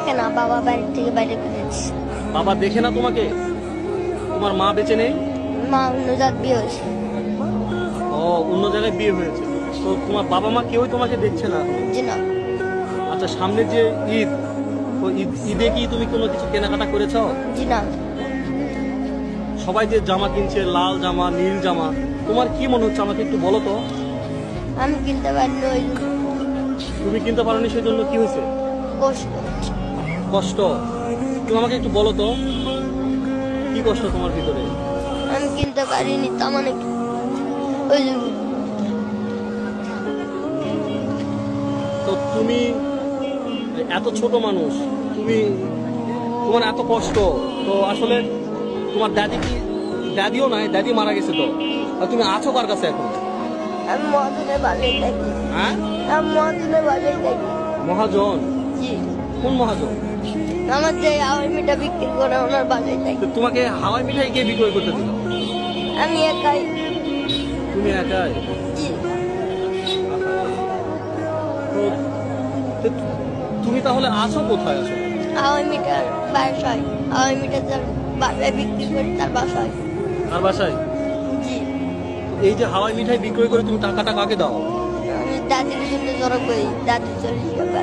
দেখে না, বাবা বাড়ি থেকে বাইরে করে দিচ্ছে। বাবা দেখে না তোমাকে? তোমার মা বেঁচে নেই? মা অন্য জাত বিয়ে হয়েছে। ও, অন্য জায়গায় বিয়ে হয়েছে। তো তোমার বাবা মা কেউই তোমাকে দেখছে না? জি না। আচ্ছা, সামনে যে ঈদ, তো ঈদে কি তুমি কোনো কিছু কেনাকাটা করেছো? জি না। সবাই যে জামা কিনছে, লাল জামা, নীল জামা, তোমার কি মনে হচ্ছে আমাকে একটু বলো তো। আমি কিনতে পারিনি, ওই তুমি কিনতে পারোনি, সেই জন্য কি হয়েছে? কষ্ট। কষ্ট? তুমি আমাকে একটু বলো তো, কি কষ্ট তোমার ভিতরে? আমি কিনতে পারিনি, তা মানে কি? ওই জন্য। তো তুমি এত ছোট মানুষ, তুমি, তোমার এত কষ্ট, তো আসলে তোমার দাদিও নাই, দাদি মারা গেছে, তো আর তুমি আছো কার কাছে এখন? আমি মহাজনের বাড়িতে থাকি। হ্যাঁ, আমি মহাজনের বাড়িতে থাকি। মহাজন? জি। কোন মহাজন? আমার যে আওয়ার মিঠা বিক্রি করে ওনার বাড়িতে থাকি। তো তোমাকে হাওয়াই মিঠাই কে বিক্রয় করতে দিল? আমি একাই। তুমি একাই? জি। তো তো তুমি তাহলে আছো কোথায় আসলে? আওয়ার মিঠার বাসায়। আওয়ার মিঠা যার বাসায় বিক্রি করে তার বাসায়। আর বাসায়? জি। এই যে হাওয়াই মিঠাই বিক্রয় করে তুমি টাকাটা কাকে দাও? আমি দাদির জন্য জড়ো করি, দাদির চল্লিশ টাকা।